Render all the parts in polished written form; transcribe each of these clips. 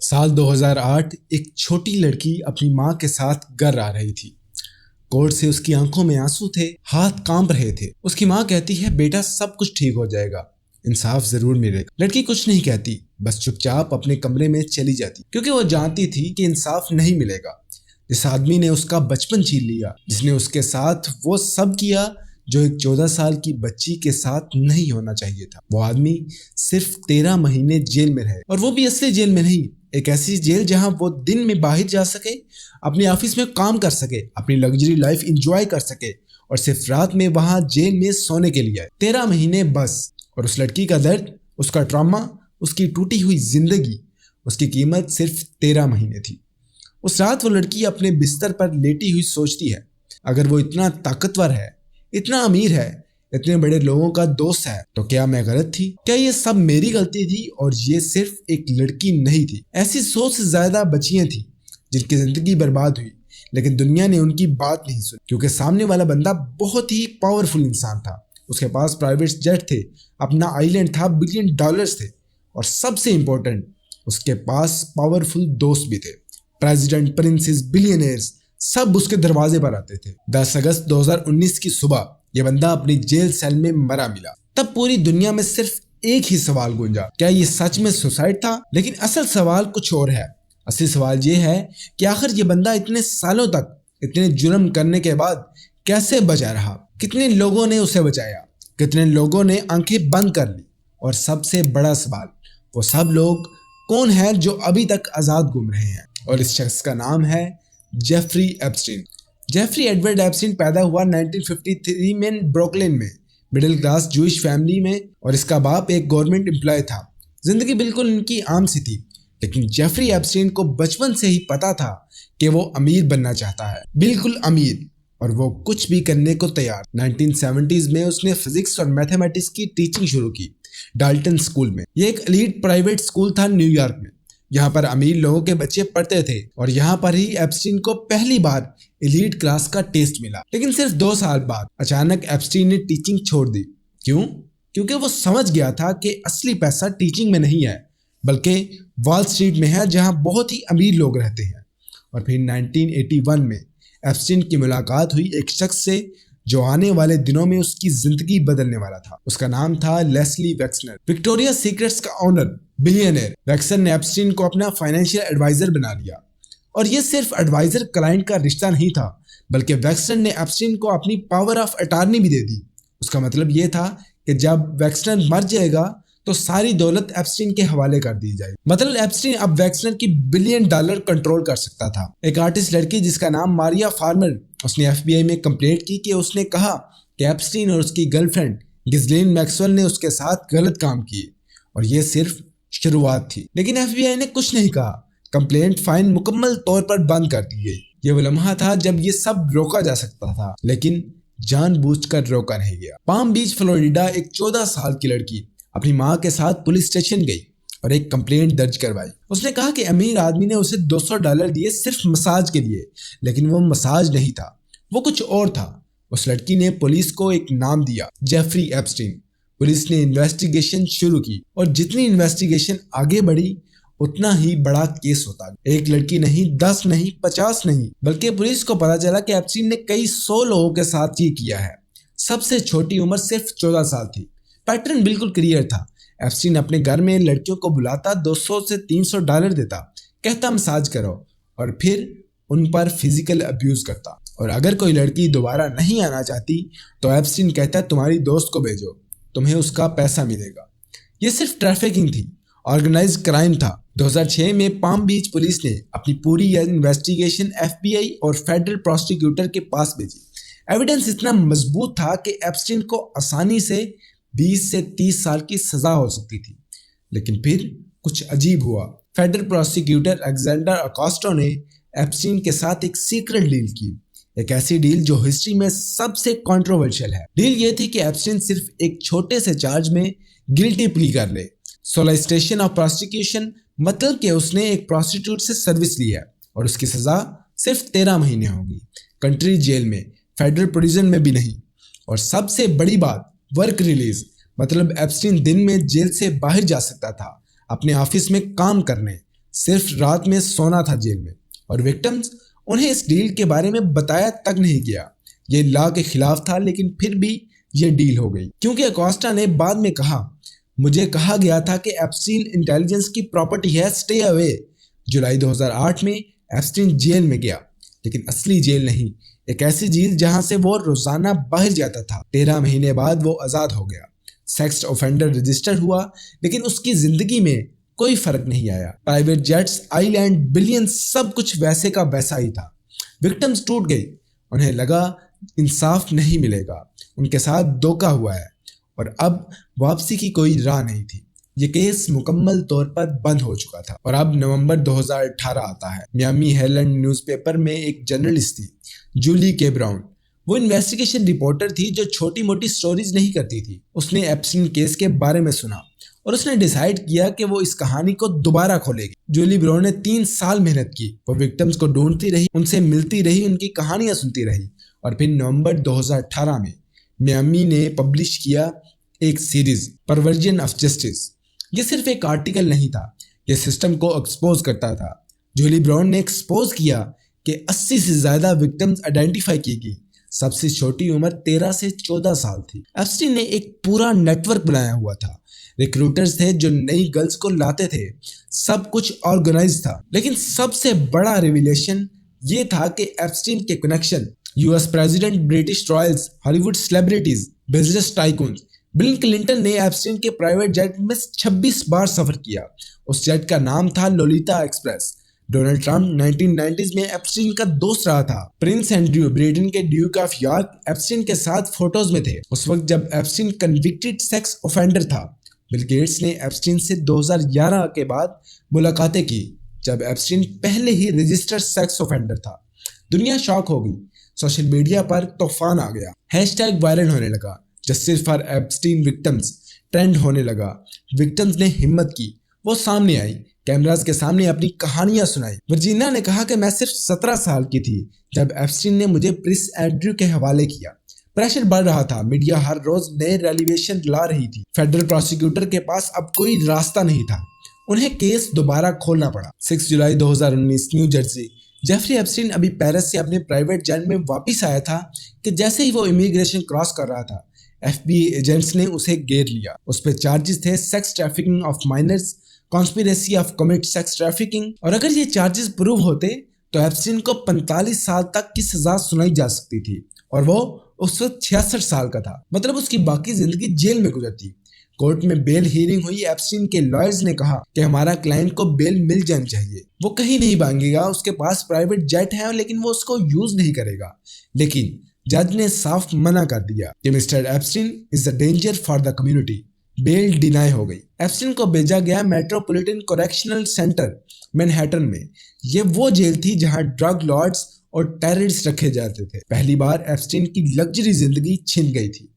साल 2008 एक छोटी लड़की अपनी माँ के साथ घर आ रही थी। कोर्ट से उसकी आंखों में आंसू थे, हाथ कांप रहे थे। उसकी माँ कहती है, बेटा सब कुछ ठीक हो जाएगा, इंसाफ जरूर मिलेगा। लड़की कुछ नहीं कहती, बस चुपचाप अपने कमरे में चली जाती, क्योंकि वो जानती थी कि इंसाफ नहीं मिलेगा। जिस आदमी ने उसका बचपन छीन लिया, जिसने उसके साथ वो सब किया जो एक 14 साल की बच्ची के साथ नहीं होना चाहिए था, वो आदमी सिर्फ 13 महीने जेल में रहे। और वो भी असली जेल में नहीं, एक ऐसी जेल जहां वो दिन में बाहर जा सके, अपने ऑफिस में काम कर सके, अपनी लग्जरी लाइफ एंजॉय कर सके, और सिर्फ रात में वहां जेल में सोने के लिए आए। 13 महीने बस। और उस लड़की का दर्द, उसका ट्रॉमा, उसकी टूटी हुई जिंदगी, उसकी कीमत सिर्फ 13 महीने थी। उस रात वो लड़की अपने बिस्तर पर लेटी हुई सोचती है, अगर वो इतना ताकतवर है, इतना अमीर है, इतने बड़े लोगों का दोस्त है, तो क्या मैं गलत थी? क्या ये सब मेरी गलती थी और ये सिर्फ एक लड़की नहीं थी? ऐसी सोच से ज्यादा बच्चियां थी जिनकी जिंदगी बर्बाद हुई, लेकिन दुनिया ने उनकी बात नहीं सुनी, क्योंकि सामने वाला बंदा बहुत ही पावरफुल इंसान था। उसके पास प्राइवेट जेट थे, अपना आइलैंड था, $1 बिलियन थे, और सबसे इंपॉर्टेंट, उसके पास पावरफुल दोस्त भी थे। प्रेसिडेंट, प्रिंसेस, बिलियनर्स सब उसके दरवाजे पर आते थे। 10 अगस्त 2019 की सुबह ये बंदा अपनी जेल सेल में मरा मिला। तब पूरी दुनिया में सिर्फ एक ही सवाल गूंजा, क्या ये सच में सुसाइड था? लेकिन असल सवाल कुछ और है। असली सवाल ये है कि आखिर ये बंदा इतने सालों तक इतने जुर्म करने के बाद कैसे बचा रहा? कितने लोगों ने उसे बचाया? कितने लोगों ने आंखें बंद कर ली? और सबसे बड़ा सवाल, वो सब लोग कौन है जो अभी तक आजाद घूम रहे हैं? और इस शख्स का नाम है Jeffrey Epstein. Jeffrey Edward Epstein पैदा हुआ 1953 में ब्रुकलिन में, मिडिल क्लास जूइश फैमिली में, और इसका बाप एक गवर्नमेंट एम्प्लॉय था। जिंदगी बिल्कुल इनकी आम सी थी, लेकिन जेफरी एप्स्टीन को बचपन से ही पता था कि वो अमीर बनना चाहता है, बिल्कुल अमीर, और वो कुछ भी करने को तैयार। 1970s में उसने फिजिक्स और मैथमेटिक्स की टीचिंग शुरू की डाल्टन स्कूल में। ये एक एलीट प्राइवेट स्कूल था न्यूयॉर्क में, यहाँ पर अमीर लोगों के बच्चे पढ़ते थे, और यहाँ पर ही एप्स्टीन को पहली बार एलीट क्लास का टेस्ट मिला। लेकिन सिर्फ 2 साल बाद अचानक एप्स्टीन ने टीचिंग छोड़ दी। क्यों? क्योंकि वो समझ गया था कि असली पैसा टीचिंग में नहीं है, बल्कि वॉल स्ट्रीट में है, जहाँ बहुत ही अमीर लोग रहते हैं। और फिर 1981 में एप्स्टीन की मुलाकात हुई एक शख्स से जो आने वाले दिनों में उसकी जिंदगी बदलने वाला था। उसका नाम था लेस्ली वेक्सनर, विक्टोरिया सीक्रेट्स का ऑनर, बिलियनर। वेक्सनर ने एप्स्टीन को अपना फाइनेंशियल एडवाइजर बना लिया, और ये सिर्फ एडवाइजर क्लाइंट का रिश्ता नहीं था, बल्कि वेक्सनर ने एप्स्टीन को अपनी पावर ऑफ अटॉर्नी भी दे दी। उसका मतलब ये था कि जब वेक्सनर मर जाएगा तो सारी दौलत एप्स्टीन के हवाले कर दी जाएगी। मतलब एप्स्टीन अब वेक्सनर की $1 बिलियन कंट्रोल कर सकता था। एक आर्टिस्ट लड़की जिसका नाम मारिया फार्मर, उसने FBI में कंप्लेंट की कि उसने कहा कि एप्स्टीन और उसकी गर्लफ्रेंड गिस्लेन मैक्सवेल ने उसके साथ गलत काम किए, और ये सिर्फ शुरुआत थी। लेकिन FBI ने कुछ नहीं कहा, कंप्लेंट फाइन मुकम्मल तौर पर बंद कर दी गई। ये वो लम्हा था जब ये सब रोका जा सकता था, लेकिन जानबूझकर रोका नहीं गया। पाम बीच फ्लोरिडा एक 14 साल की लड़की अपनी माँ के साथ पुलिस स्टेशन गई और एक कंप्लेंट दर्ज करवाई। उसने कहा कि अमीर आदमी ने उसे $200 दिए सिर्फ मसाज के लिए, लेकिन वो मसाज नहीं था, वो कुछ और था। उस लड़की ने पुलिस को एक नाम दिया, जेफरी एप्स्टीन। पुलिस ने इन्वेस्टिगेशन शुरू की, और जितनी इन्वेस्टिगेशन आगे बढ़ी उतना ही बड़ा केस होता गया। एक लड़की नहीं, 10 नहीं, 50 नहीं, बल्कि पुलिस को पता चला कि एप्स्टीन ने कई 100 लोगों के साथ ये किया है। सबसे छोटी उम्र सिर्फ 14 साल थी। पैटर्न बिल्कुल क्लियर था। एप्स्टीन अपने घर में लड़कियों को बुलाता, $200 से $300 देता, कहता मसाज करो, और फिर उन पर फिजिकल अब्यूज करता। और अगर कोई लड़की दोबारा नहीं आना चाहती तो एप्स्टीन कहता, तुम्हारी दोस्त को भेजो, तुम्हें उसका पैसा मिलेगा। ये सिर्फ ट्रैफिकिंग थी, ऑर्गेनाइज्ड क्राइम था। 2006 में पाम बीच पुलिस ने अपनी पूरी इन्वेस्टिगेशन FBI और फेडरल प्रोसिक्यूटर के पास भेजी। एविडेंस इतना मजबूत था कि एप्स्टीन को आसानी से 20 से 30 साल की सजा हो सकती थी। लेकिन फिर कुछ अजीब हुआ। फेडरल प्रोसिक्यूटर अलेक्जेंडर अकोस्टा ने एप्स्टीन के साथ एक सीक्रेट डील की, एक ऐसी डील जो हिस्ट्री में सबसे कंट्रोवर्शियल है। डील ये थी कि एप्स्टीन सिर्फ एक छोटे से चार्ज में गिल्टी प्ली कर ले। सोलिसिटेशन ऑफ प्रोसिक्यूशन, मतलब कि उसने एक प्रोस्टिट्यूट से सर्विस ली है, और उसकी सजा सिर्फ 13 महीने होगी, कंट्री जेल में, फेडरल प्रिजन में भी नहीं। और सबसे बड़ी बात, वर्क रिलीज, मतलब एप्स्टीन दिन में जेल से बाहर जा सकता था अपने ऑफिस में काम करने, सिर्फ रात में सोना था जेल में, और विक्टिम्स उन्हें इस डील के बारे में बताया तक नहीं किया। ये लॉ के खिलाफ था, लेकिन फिर भी ये डील हो गई क्योंकि अकोस्टा ने बाद में कहा, मुझे कहा गया था कि एप्स्टीन इंटेलिजेंस की प्रॉपर्टी है, स्टे अवे। जुलाई 2008 में एप्स्टीन जेल में गया, लेकिन असली जेल नहीं, एक ऐसी जेल जहां से वो रोजाना बाहर जाता था। 13 महीने बाद वो आजाद हो गया, सेक्स ऑफेंडर रजिस्टर हुआ, लेकिन उसकी जिंदगी में कोई फर्क नहीं आया। प्राइवेट जेट्स, आइलैंड, बिलियंस, सब कुछ वैसे का वैसा ही था। विक्टिम्स टूट गई, उन्हें लगा इंसाफ नहीं मिलेगा, उनके साथ धोखा हुआ है और अब वापसी की कोई राह नहीं थी। ये केस मुकम्मल तौर पर बंद हो चुका था। और अब नवंबर 2018 आता है। मियामी हेरल्ड न्यूज़पेपर में एक जर्नलिस्ट थी, जूली के ब्राउन। वो इन्वेस्टिगेशन रिपोर्टर थी जो छोटी मोटी स्टोरीज नहीं करती थी। उसने एप्स्टीन केस के बारे में सुना और उसने डिसाइड किया कि वो इस कहानी को दोबारा खोलेगी। जूली ब्राउन ने 3 साल मेहनत की। वो विक्टिम्स को ढूंढती रही, उनसे मिलती रही, उनकी कहानियां सुनती रही, और फिर नवंबर 2018 में मियामी ने पब्लिश किया एक सीरीज, परवर्जन ऑफ जस्टिस। ये सिर्फ एक आर्टिकल नहीं था, ये सिस्टम को एक्सपोज करता था। जूली ब्राउन ने एक्सपोज किया कि 80 से ज्यादा विक्टिम्स आइडेंटिफाई की गई। सबसे छोटी उम्र 13 से 14 साल थी। एप्स्टीन ने एक पूरा नेटवर्क बनाया हुआ था। रिक्रूटर्स थे जो नई गर्ल्स को लाते थे, सब कुछ ऑर्गेनाइज था। लेकिन सबसे बड़ा रिविलेशन ये था कि एप्स्टीन के connection US president, British Royals, Hollywood celebrities, business tycoon. Bill Clinton ने एप्स्टीन के प्राइवेट जेट में 26 बार सफर किया। उस जेट का नाम था Lolita express. Donald Trump 1990s में एप्स्टीन का दोस्त रहा था। प्रिंस एंड्रयू, ब्रिटेन के ड्यूक ऑफ यॉर्क, एप्स्टीन के साथ फोटोज में थे उस वक्त जब एप्स्टीन कन्विक्टेड सेक्स ऑफेंडर था। बिल गेट्स ने एप्स्टीन से 2011 के बाद मुलाकातें की, जब एप्स्टीन पहले ही रजिस्टर्ड सेक्स ऑफेंडर था। दुनिया शॉक हो गई। सोशल मीडिया पर तूफान आ गया। हैशटैग वायरल होने लगा, justice for Epstein victims trend होने लगा। विक्टिम्स ने हिम्मत की, वो सामने आई, कैमरास के सामने अपनी कहानियां सुनाई। वर्जीनिया ने कहा कि मैं सिर्फ 17 साल की थी जब एप्स्टीन ने मुझे प्रिंस एंड्रयू के हवाले किया। प्रेशर बढ़ रहा था, मीडिया हर रोज नए रेलिवेशन ला रही थी। फेडरल प्रोसिक्यूटर के पास अब कोई रास्ता नहीं था, उन्हें केस दोबारा खोलना पड़ा। 6 जुलाई 2019 न्यू जर्सी। जेफरी एप्स्टीन अभी पेरिस से अपने प्राइवेट जेट में वापस आया था कि जैसे ही वो इमिग्रेशन क्रॉस कर रहा था, FBI एजेंट्स ने उसे घेर लिया। उस पर चार्जेस थे sex trafficking of minors, conspiracy of commit sex trafficking, और अगर ये चार्जेस प्रूव होते तो एप्स्टीन को 45 साल तक की सजा सुनाई जा सकती थी, और वो उस वक्त 66 साल का था। मतलब उसकी बाकी जिंदगी जेल में गुजरती। कोर्ट में बेल हियरिंग हुई। एप्स्टीन के लॉयर्स ने कहा कि हमारा क्लाइंट को बेल मिल जानी चाहिए, वो कहीं नहीं भागेगा, उसके पास प्राइवेट जेट है, लेकिन वो उसको यूज नहीं करेगा। लेकिन जज ने साफ मना कर दिया कि mister Epstein is a danger for the community. Bail deny हो गई। एप्स्टीन को भेजा गया मेट्रोपॉलिटन करेक्शनल सेंटर मैनहट्टन में। ये वो जेल थी जहां ड्रग लॉर्ड्स और टेररिस्ट रखे जाते थे। पहली बार एप्स्टीन की लग्जरी जिंदगी छिन गई थी।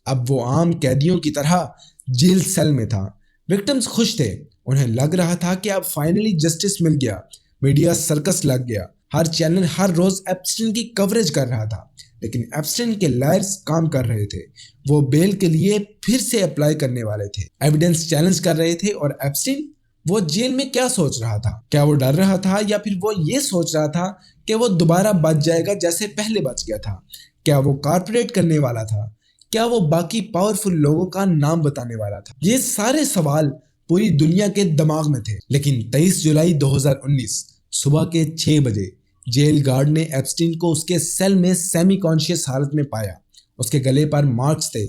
अब वो आम कैदियों की तरह जेल सेल में था। विक्टिम्स खुश थे, उन्हें लग रहा था कि अब फाइनली जस्टिस मिल गया। मीडिया सर्कस लग गया, हर चैनल हर रोज एप्स्टीन की कवरेज कर रहा था। लेकिन एप्स्टीन के लॉयर्स काम कर रहे थे, वो बेल के लिए फिर से अप्लाई करने वाले थे, एविडेंस चैलेंज कर रहे थे। और एप्स्टीन वो जेल में क्या सोच रहा था? क्या वो डर रहा था, या फिर वो ये सोच रहा था कि वो दोबारा बच जाएगा जैसे पहले बच गया था? क्या वो कॉर्पोरेट करने वाला था? क्या वो बाकी पावरफुल लोगों का नाम बताने वाला था? ये सारे सवाल पूरी दुनिया के दिमाग में थे। लेकिन 23 जुलाई 2019 सुबह के 6 बजे जेल गार्ड ने एप्स्टीन को उसके सेल में सेमी कॉन्शियस हालत में पाया। उसके गले पर मार्क्स थे।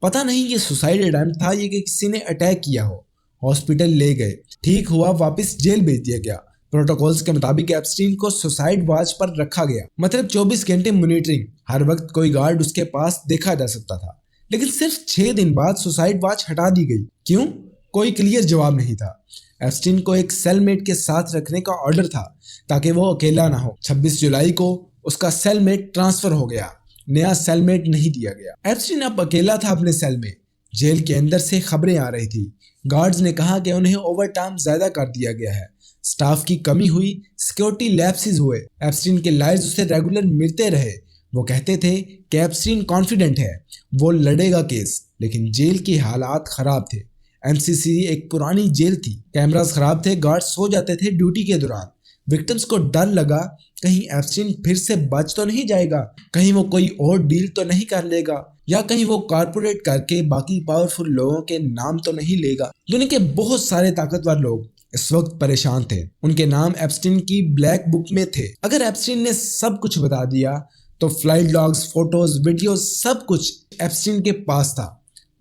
पता नहीं ये सुसाइड अटेम्प्ट था या कि किसी ने अटैक किया हो। हॉस्पिटल ले गए, ठीक हुआ, वापस जेल भेज दिया गया। प्रोटोकॉल्स के मुताबिक एप्स्टीन को सुसाइड वॉच पर रखा गया, मतलब 24 घंटे मॉनिटरिंग। हर वक्त कोई गार्ड उसके पास देखा जा सकता था। लेकिन सिर्फ 6 दिन बाद सुसाइड वॉच हटा दी गई। क्यों? कोई क्लियर जवाब नहीं था। एप्स्टीन को एक सेलमेट के साथ रखने का ऑर्डर था ताकि वो अकेला ना हो। 26 जुलाई को उसका सेलमेट ट्रांसफर हो गया, नया सेलमेट नहीं दिया गया। एप्स्टीन अब अकेला था अपने सेल में। जेल के अंदर से खबरें आ रही थी। गार्ड्स ने कहा कि उन्हें ओवर टाइम ज्यादा कर दिया गया है, स्टाफ की कमी हुई, सिक्योरिटी लैप्सेस हुए। एप्स्टीन के लॉयर्स उसे रेगुलर मिलते रहे। वो कहते थे कि एप्स्टीन कॉन्फिडेंट है, वो लड़ेगा केस, लेकिन जेल के हालात खराब थे। एमसीसी एक पुरानी जेल थी, कैमरास खराब थे, गार्ड सो जाते थे ड्यूटी के दौरान। विक्टिम्स को डर लगा कहीं एप्स्टीन फिर से बच तो नहीं जाएगा, कहीं वो कोई और डील तो नहीं कर लेगा, या कहीं वो कारपोरेट करके बाकी पावरफुल लोगों के नाम तो नहीं लेगा। दुनिया के बहुत सारे ताकतवर लोग इस वक्त परेशान थे, उनके नाम एप्स्टीन की ब्लैक बुक में थे। अगर एप्स्टीन ने सब कुछ बता दिया तो फ्लाइट लॉग्स, फोटोज, वीडियो सब कुछ एप्स्टीन के पास था।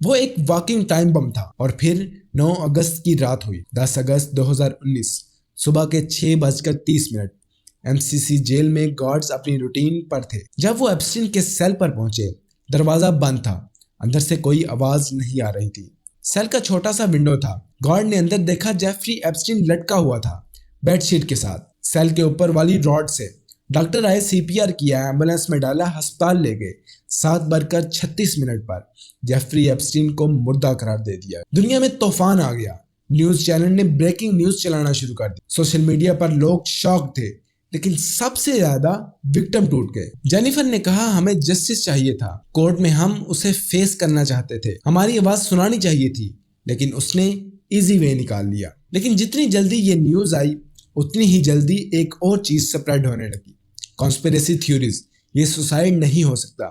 वो एक वॉकिंग टाइम बम था। और फिर 9 अगस्त की रात हुई, 10 अगस्त 2019 सुबह के 6:30 एमसीसी जेल में गार्ड्स अपनी रूटीन पर थे। जब वो एप्स्टीन के सेल पर पहुंचे, दरवाजा बंद था, अंदर से कोई आवाज नहीं आ रही थी। सेल का छोटा सा विंडो था। गार्ड ने अंदर देखा, जेफरी एप्स्टीन लटका हुआ था बेडशीट के साथ, सेल के ऊपर वाली रॉड से। डॉक्टर आए, सीपीआर किया, एम्बुलेंस में डाला, अस्पताल ले गए। 7:36 पर जेफरी एप्स्टीन को मुर्दा करार दे दिया। दुनिया में तूफान आ गया। न्यूज चैनल ने ब्रेकिंग न्यूज चलाना शुरू कर दी। सोशल मीडिया पर लोग शॉक थे, लेकिन सबसे ज्यादा विक्टिम टूट गए। जेनिफर ने कहा, हमें जस्टिस चाहिए था, कोर्ट में हम उसे फेस करना चाहते थे, हमारी आवाज सुनानी चाहिए थी, लेकिन उसने इजी वे निकाल लिया। लेकिन जितनी जल्दी ये न्यूज आई, उतनी ही जल्दी एक और चीज स्प्रेड होने लगी, कॉन्स्पिरेसी थ्योरीज। ये सुसाइड नहीं हो सकता,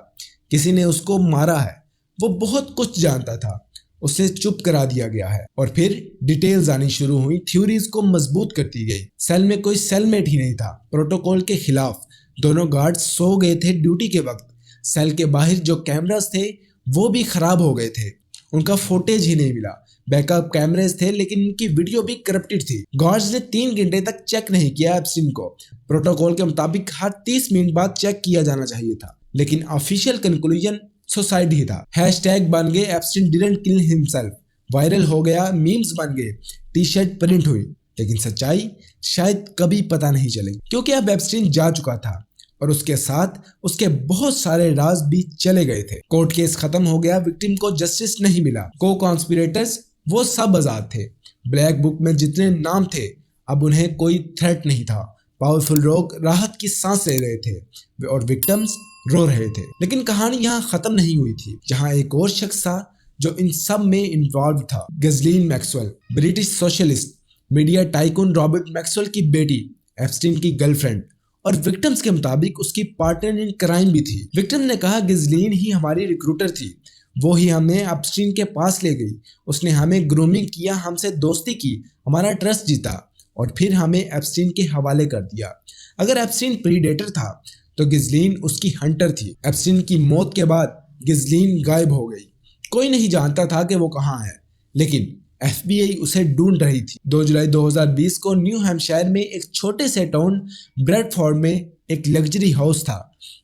किसी ने उसको मारा है, वो बहुत कुछ जानता था, उसे चुप करा दिया गया है। और फिर डिटेल्स आनी शुरू हुई, थ्योरीज को मजबूत करती गई। सेल में कोई सेलमेट ही नहीं था, प्रोटोकॉल के खिलाफ। दोनों गार्ड सो गए थे ड्यूटी के वक्त। सेल के बाहर जो कैमरास थे वो भी खराब हो गए थे, उनका फुटेज ही नहीं मिला। बैकअप कैमरेज थे, लेकिन उनकी वीडियो भी करप्टेड थी। गार्ड्स ने 3 घंटे तक चेक नहीं किया एप्स्टीन को। प्रोटोकॉल के मुताबिक हर 30 मिनट बाद चेक किया जाना चाहिए था, लेकिन ऑफिशियल कंक्लूजन सुसाइड ही था। हैशटैग बन गए, Epstein didn't kill himself, viral हो गया, मीम्स बन गए, टी शर्ट प्रिंट हुई। लेकिन सच्चाई शायद कभी पता नहीं चलेगी, क्योंकि अब एप्स्टीन जा चुका था और उसके साथ उसके बहुत सारे राज भी चले गए थे। कोर्ट केस खत्म हो गया, विक्टिम को जस्टिस नहीं मिला, को कॉन्स्पिरेटर्स वो सब आजाद थे। ब्लैक बुक में जितने नाम थे, अब उन्हें कोई थ्रेट नहीं था। पावरफुल लोग राहत की सांस ले रहे थे और विक्टिम्स रो रहे थे। लेकिन कहानी यहाँ खत्म नहीं हुई थी। जहाँ एक और शख्स था जो इन सब में इन्वॉल्व था, Ghislaine Maxwell, British socialist, media tycoon Robert Maxwell की बेटी, एप्स्टीन की गर्लफ्रेंड, और विक्टिम्स के मुताबिक उसकी पार्टनर इन क्राइम भी थी। विक्टिम ने कहा, गिज़लीन ही हमारी रिक्रूटर थी, वो ही हमें एप्स्टीन के पास ले गई, उसने हमें ग्रूमिंग किया, हमसे दोस्ती की, हमारा ट्रस्ट जीता और फिर हमें एप्स्टीन के हवाले कर दिया। अगर एप्स्टीन प्रीडेटर था तो गिज़लीन उसकी हंटर थी। एप्स्टीन की मौत के बाद गिज़लीन गायब हो गई, कोई नहीं जानता था कि वो कहाँ है, लेकिन FBI उसे ढूंढ रही थी। 2 जुलाई 2020 को न्यू हैम्पशायर में एक छोटे से टाउन ब्रेडफोर्ड में एक लग्जरी हाउस था।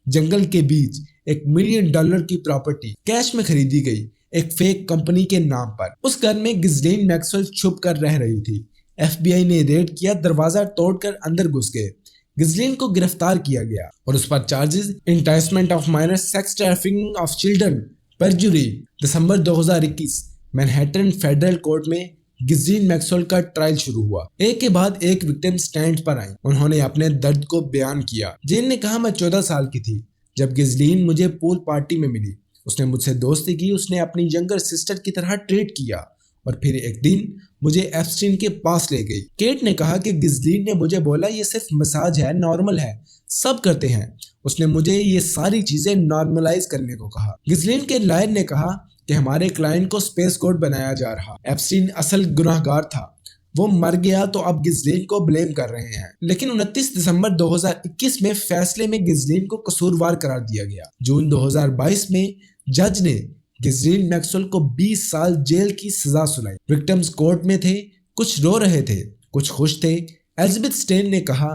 जंगल के बीच $1 मिलियन की प्रॉपर्टी कैश में खरीदी गई, एक फेक कंपनी के नाम पर। उस घर में गिज़लीन मैक्सवेल छुप कर रह रही थी। FBI ने रेड किया, दरवाजा तोड़कर अंदर घुस गए। गिज़लीन को गिरफ्तार किया गया और उस पर charges enticement of minor, sex trafficking of children, perjury. दिसंबर 2021 मैनहट्टन फेडरल कोर्ट में गिज़लीन मैक्सवेल का ट्रायल शुरू हुआ। एक के बाद एक विक्टिम स्टैंड पर आई, उन्होंने अपने दर्द को बयान किया। जेन ने कहा, मैं 14 साल की थी जब गिज़लीन मुझे पूल पार्टी में मिली, उसने मुझसे दोस्ती की, उसने अपनी यंगर सिस्टर की तरह ट्रीट किया और फिर एक दिन मुझे एप्स्टीन के पास ले गई। केट ने कहा कि गिज़लीन ने मुझे बोला, ये सिर्फ मसाज है, नॉर्मल है, सब करते हैं। उसने मुझे ये सारी चीजें नॉर्मलाइज करने को कहा। गिज़लीन के लॉयर ने कहा कि हमारे क्लाइंट को स्पेस कोड बनाया जा रहा। एप्स्टीन असल गुनाहगार था, वो मर गया तो अब गिज़लीन को ब्लेम कर रहे हैं। लेकिन 29 दिसंबर 2021 में फैसले में गिज़लीन को कसूरवार करार दिया गया। जून 2022 में जज ने गिज़लीन मैक्सवेल को 20 साल जेल की सजा सुनाई। विक्टिम्स कोर्ट में थे, कुछ रो रहे थे, कुछ खुश थे। एलिजाबेथ स्टेन ने कहा,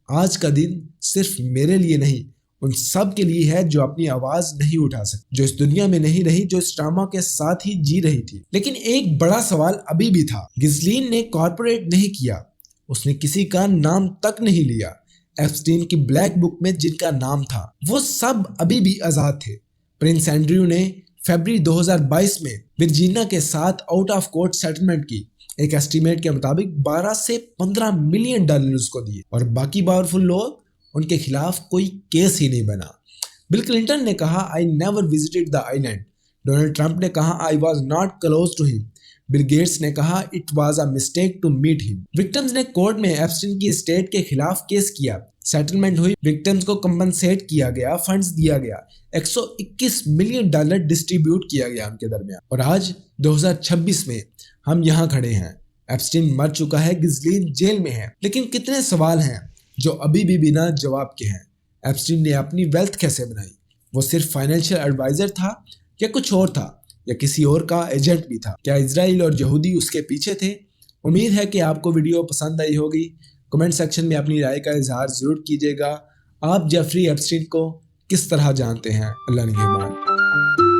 आज का दिन सिर्फ मेरे लिए नहीं, उन सब के लिए है जो अपनी आवाज नहीं उठा सकते, जो इस दुनिया में नहीं रही, जो इस ड्रामा के साथ ही जी रही थी। लेकिन एक बड़ा सवाल अभी भी था। गिज़लीन ने कॉर्पोरेट नहीं किया, उसने किसी का नाम तक नहीं लिया। एप्स्टीन की ब्लैक बुक में जिनका नाम था वो सब अभी भी आजाद थे। प्रिंस एंड्रयू ने फरवरी 2022 में वर्जीनिया के साथ आउट ऑफ कोर्ट सेटलमेंट की। एक एस्टीमेट के मुताबिक 12 से 15 मिलियन डॉलर उसको दिए और बाकी पावरफुल लोग, उनके खिलाफ कोई केस ही नहीं बना। बिल क्लिंटन ने कहा, I never visited the island. Donald Trump ने कहा, I was not close to him. Bill Gates ने कहा it was a mistake to meet him. Victims ने कोर्ट में एप्स्टीन की एस्टेट के खिलाफ केस किया, सेटलमेंट हुई, विक्टिम्स को कंपनसेट किया गया, फंड्स दिया गया, 121 मिलियन डॉलर डिस्ट्रीब्यूट किया गया उनके दरमियान। और आज 2026 में हम यहाँ खड़े हैं। एप्स्टीन मर चुका है, गिस्लीन जेल में है, लेकिन कितने सवाल हैं जो अभी भी बिना जवाब के हैं। एप्स्टीन ने अपनी वेल्थ कैसे बनाई? वो सिर्फ फाइनेंशियल एडवाइजर था या कुछ और था, या किसी और का एजेंट भी था? क्या इजराइल और यहूदी उसके पीछे थे? उम्मीद है कि आपको वीडियो पसंद आई होगी। कमेंट सेक्शन में अपनी राय का इजहार जरूर कीजिएगा। आप जेफरी एप्स्टीन को किस तरह जानते हैं? अल्लाह निगहबान।